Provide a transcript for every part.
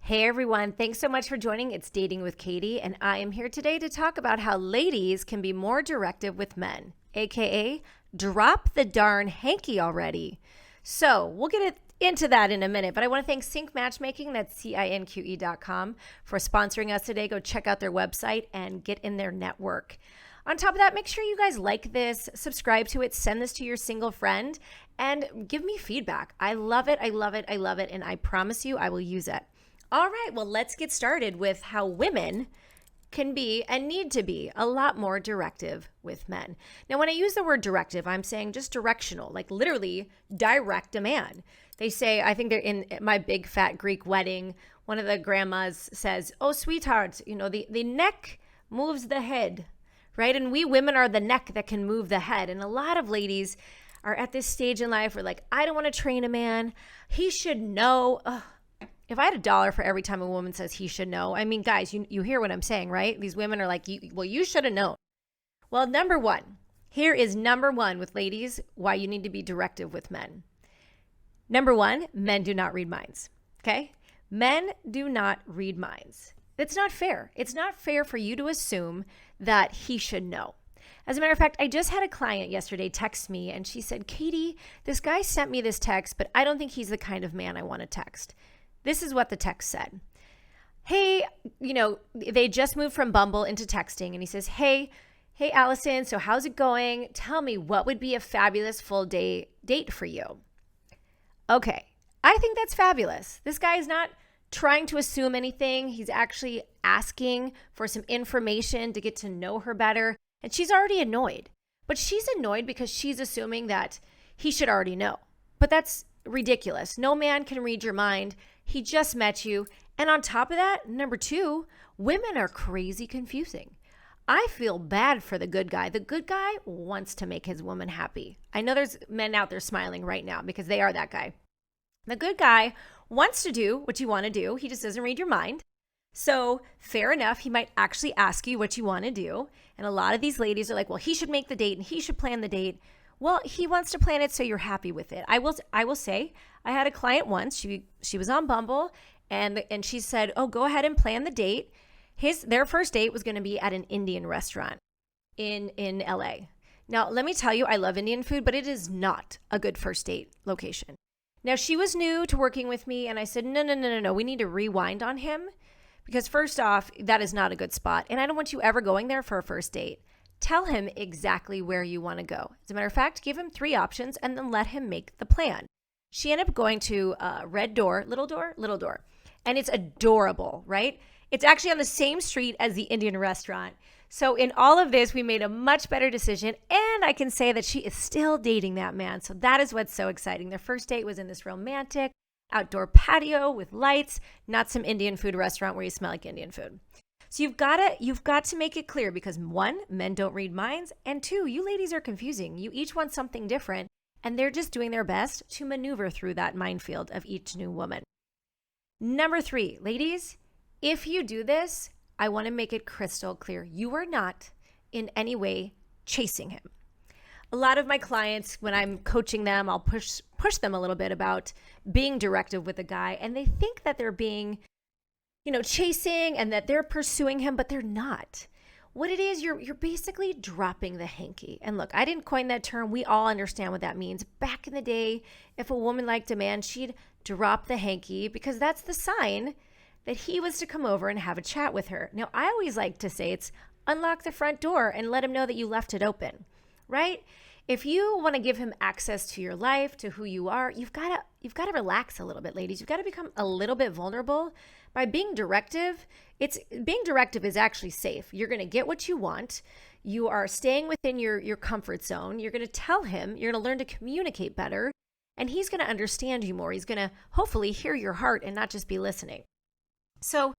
Hey everyone, thanks so much for joining. It's Dating with Katy, and I am here today to talk about how ladies can be more directive with men, aka drop the darn hanky already. So we'll get into that in a minute, but I want to thank Sync Matchmaking, that's CINQE.com, for sponsoring us today. Go check out their website and get in their network. On top of that, make sure you guys like this, subscribe to it, send this to your single friend, and give me feedback. I love it, I love it, I love it, and I promise you I will use it. All right, well, let's get started with how women can be and need to be a lot more directive with men. Now, when I use the word directive, I'm saying just directional, like literally direct a man. They say, I think they're in my big fat Greek wedding, one of the grandmas says, "Oh, sweetheart, the neck moves the head," right? And we women are the neck that can move the head. And a lot of ladies are at this stage in life where like, I don't want to train a man. He should know. Ugh. If I had $1 for every time a woman says he should know, I mean, guys, you hear what I'm saying, right? These women are like, you should have known. Well, here is number one with ladies, why you need to be directive with men. Number one, men do not read minds, okay? Men do not read minds. It's not fair. It's not fair for you to assume that he should know. As a matter of fact, I just had a client yesterday text me and she said, "Katy, this guy sent me this text, but I don't think he's the kind of man I want to text." This is what the text said. Hey, they just moved from Bumble into texting, and he says, Hey, Allison, so how's it going? Tell me, what would be a fabulous full day date for you? Okay, I think that's fabulous. This guy is not trying to assume anything. He's actually asking for some information to get to know her better, and she's already annoyed. But she's annoyed because she's assuming that he should already know. But that's ridiculous. No man can read your mind. He just met you. And on top of that, number two, women are crazy confusing. I feel bad for the good guy. The good guy wants to make his woman happy. I know there's men out there smiling right now because they are that guy. The good guy wants to do what you want to do. He just doesn't read your mind. So fair enough, he might actually ask you what you want to do. And a lot of these ladies are like, well, he should make the date and he should plan the date. Well, he wants to plan it so you're happy with it. I will say, I had a client once. She was on Bumble, and she said, "Oh, go ahead and plan the date." Their first date was going to be at an Indian restaurant in LA. Now, let me tell you, I love Indian food, but it is not a good first date location. Now, she was new to working with me, and I said, no. We need to rewind on him because first off, that is not a good spot, and I don't want you ever going there for a first date. Tell him exactly where you want to go. As a matter of fact, give him 3 options and then let him make the plan. She ended up going to Red Door, Little Door. And it's adorable, right? It's actually on the same street as the Indian restaurant. So in all of this, we made a much better decision. And I can say that she is still dating that man. So that is what's so exciting. Their first date was in this romantic outdoor patio with lights, not some Indian food restaurant where you smell like Indian food. So you've got to make it clear because 1, men don't read minds, and 2, you ladies are confusing. You each want something different, and they're just doing their best to maneuver through that minefield of each new woman. Number 3, ladies, if you do this, I want to make it crystal clear. You are not in any way chasing him. A lot of my clients, when I'm coaching them, I'll push them a little bit about being directive with a guy, and they think that they're being chasing and that they're pursuing him, but they're not. What it is, you're basically dropping the hanky. And look, I didn't coin that term. We all understand what that means. Back in the day, if a woman liked a man, she'd drop the hanky because that's the sign that he was to come over and have a chat with her. Now, I always like to say it's unlock the front door and let him know that you left it open, right? If you want to give him access to your life, to who you are, you've got to relax a little bit, ladies. You've got to become a little bit vulnerable. By being directive, being directive is actually safe. You're going to get what you want. You are staying within your comfort zone. You're going to tell him, you're going to learn to communicate better, and he's going to understand you more. He's going to hopefully hear your heart and not just be listening. So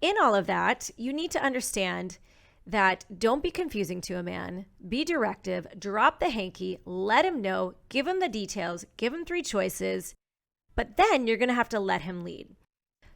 in all of that, you need to understand that don't be confusing to a man, be directive, drop the hanky, let him know, give him the details, give him 3 choices, but then you're going to have to let him lead.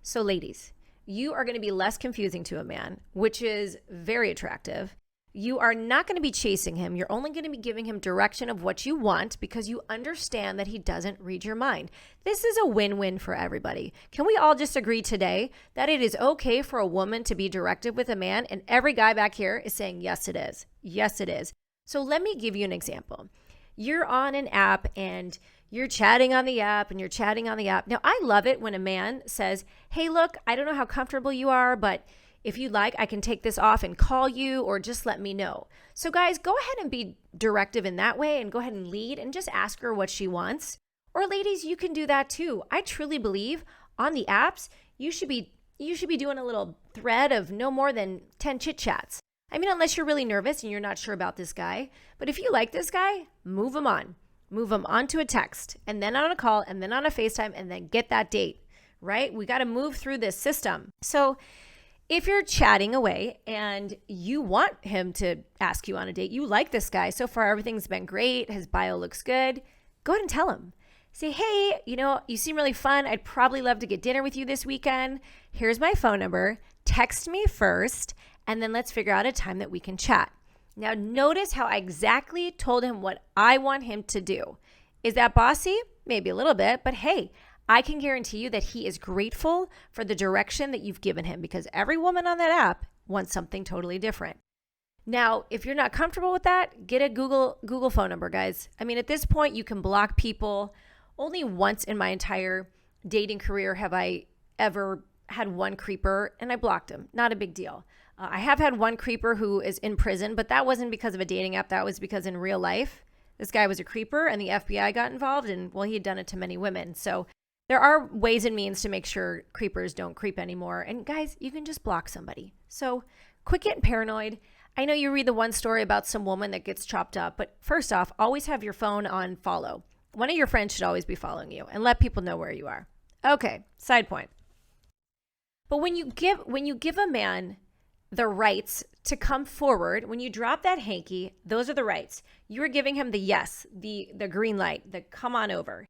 So ladies, you are going to be less confusing to a man, which is very attractive. You are not going to be chasing him. You're only going to be giving him direction of what you want because you understand that he doesn't read your mind. This is a win-win for everybody. Can we all just agree today that it is okay for a woman to be directive with a man? And every guy back here is saying, yes, it is. Yes, it is. So let me give you an example. You're on an app and you're chatting on the app and you're chatting on the app. Now, I love it when a man says, hey, look, I don't know how comfortable you are, but if you'd like, I can take this off and call you or just let me know. So guys, go ahead and be directive in that way and go ahead and lead and just ask her what she wants. Or ladies, you can do that too. I truly believe on the apps, you should be doing a little thread of no more than 10 chit chats. I mean, unless you're really nervous and you're not sure about this guy. But if you like this guy, move him on. Move him onto a text and then on a call and then on a FaceTime and then get that date, right? We got to move through this system. So if you're chatting away and you want him to ask you on a date, you like this guy, so far everything's been great, his bio looks good, go ahead and tell him. Say, hey, you seem really fun. I'd probably love to get dinner with you this weekend. Here's my phone number. Text me first, and then let's figure out a time that we can chat. Now, notice how I exactly told him what I want him to do. Is that bossy? Maybe a little bit, but hey, I can guarantee you that he is grateful for the direction that you've given him because every woman on that app wants something totally different. Now, if you're not comfortable with that, get a Google phone number, guys. I mean, at this point, you can block people. Only once in my entire dating career have I ever had one creeper, and I blocked him. Not a big deal. I have had one creeper who is in prison, but that wasn't because of a dating app. That was because in real life, this guy was a creeper, and the FBI got involved, and, well, he had done it to many women. So there are ways and means to make sure creepers don't creep anymore. And guys, you can just block somebody. So quit getting paranoid. I know you read the one story about some woman that gets chopped up, but first off, always have your phone on follow. One of your friends should always be following you and let people know where you are. Okay, side point. But when you give a man the rights to come forward, when you drop that hanky, those are the rights. You are giving him the yes, the green light, the come on over.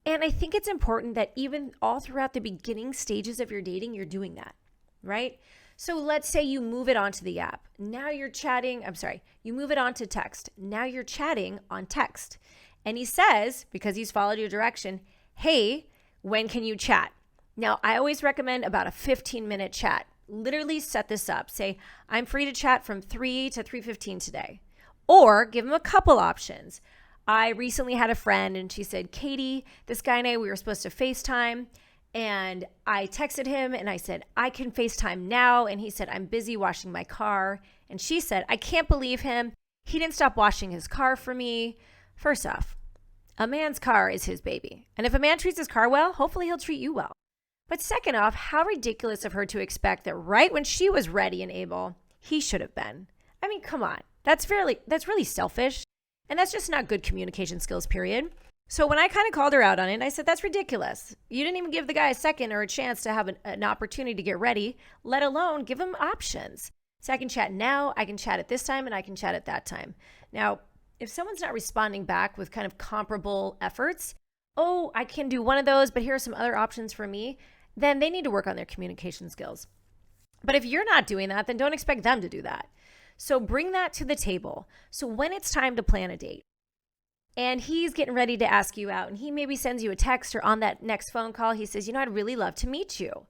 And I think it's important that even all throughout the beginning stages of your dating, you're doing that, right? So let's say you move it onto the app. Now you're chatting. You move it onto text. Now you're chatting on text. And he says, because he's followed your direction, hey, when can you chat? Now, I always recommend about a 15-minute chat. Literally set this up. Say, I'm free to chat from 3 to 3:15 today. Or give him a couple options. I recently had a friend and she said, Katy, this guy and I, we were supposed to FaceTime. And I texted him and I said, I can FaceTime now. And he said, I'm busy washing my car. And she said, I can't believe him. He didn't stop washing his car for me. First off, a man's car is his baby. And if a man treats his car well, hopefully he'll treat you well. But second off, how ridiculous of her to expect that right when she was ready and able, he should have been. I mean, come on. That's really selfish. And that's just not good communication skills, period. So when I kind of called her out on it, I said, that's ridiculous. You didn't even give the guy a second or a chance to have an opportunity to get ready, let alone give him options. So I can chat now, I can chat at this time, and I can chat at that time. Now, if someone's not responding back with kind of comparable efforts, oh, I can do one of those, but here are some other options for me, then they need to work on their communication skills. But if you're not doing that, then don't expect them to do that. So bring that to the table. So when it's time to plan a date and he's getting ready to ask you out and he maybe sends you a text or on that next phone call, he says, I'd really love to meet you.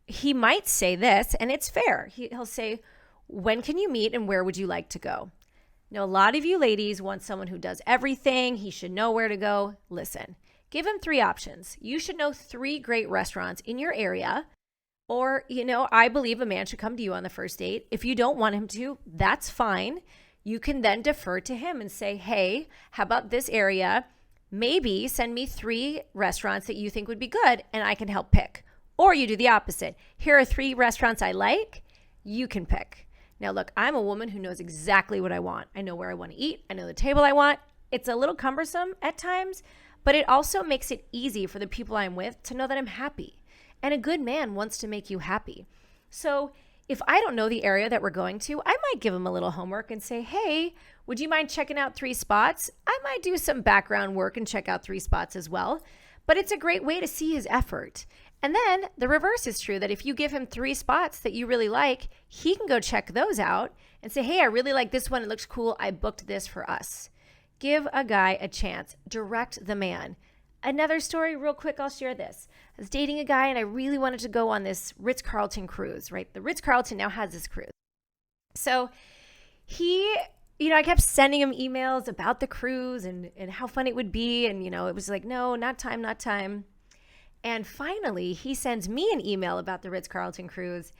He might say this, and it's fair. He'll say, when can you meet and where would you like to go? Now, a lot of you ladies want someone who does everything. He should know where to go. Listen, give him 3 options. You should know 3 great restaurants in your area. Or, I believe a man should come to you on the first date. If you don't want him to, that's fine. You can then defer to him and say, hey, how about this area? Maybe send me 3 restaurants that you think would be good and I can help pick. Or you do the opposite. Here are 3 restaurants I like. You can pick. Now, look, I'm a woman who knows exactly what I want. I know where I want to eat. I know the table I want. It's a little cumbersome at times, but it also makes it easy for the people I'm with to know that I'm happy. And a good man wants to make you happy. So if I don't know the area that we're going to, I might give him a little homework and say, hey, would you mind checking out 3 spots? I might do some background work and check out 3 spots as well. But it's a great way to see his effort. And then the reverse is true, that if you give him 3 spots that you really like, he can go check those out and say, hey, I really like this one. It looks cool. I booked this for us. Give a guy a chance. Direct the man. Another story, real quick, I'll share this. I was dating a guy and I really wanted to go on this Ritz-Carlton cruise, right? The Ritz-Carlton now has this cruise. So I kept sending him emails about the cruise and how fun it would be. And, it was like, no, not time. And finally, he sends me an email about the Ritz-Carlton cruise.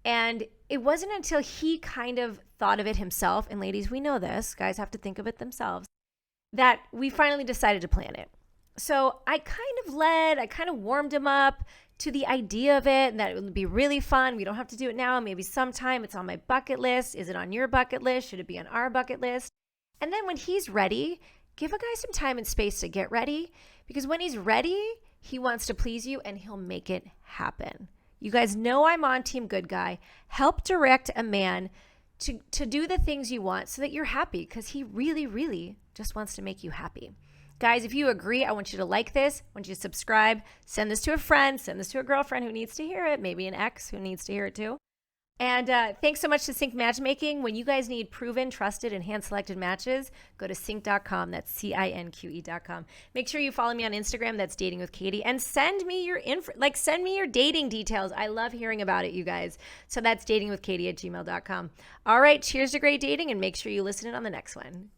And it wasn't until he kind of thought of it himself, and ladies, we know this, guys have to think of it themselves, that we finally decided to plan it. So I kind of warmed him up to the idea of it and that it would be really fun. We don't have to do it now. Maybe sometime. It's on my bucket list. Is it on your bucket list? Should it be on our bucket list? And then when he's ready, give a guy some time and space to get ready, because when he's ready, he wants to please you and he'll make it happen. You guys know I'm on Team Good Guy. Help direct a man to do the things you want so that you're happy, because he really, really just wants to make you happy. Guys, if you agree, I want you to like this. I want you to subscribe. Send this to a friend. Send this to a girlfriend who needs to hear it. Maybe an ex who needs to hear it too. And thanks so much to Sync Matchmaking. When you guys need proven, trusted, and hand-selected matches, go to sync.com. That's CINQE.com. Make sure you follow me on Instagram. That's Dating with Katy. And send me your send me your dating details. I love hearing about it, you guys. So that's datingwithkaty@gmail.com. All right, cheers to great dating, and make sure you listen in on the next one.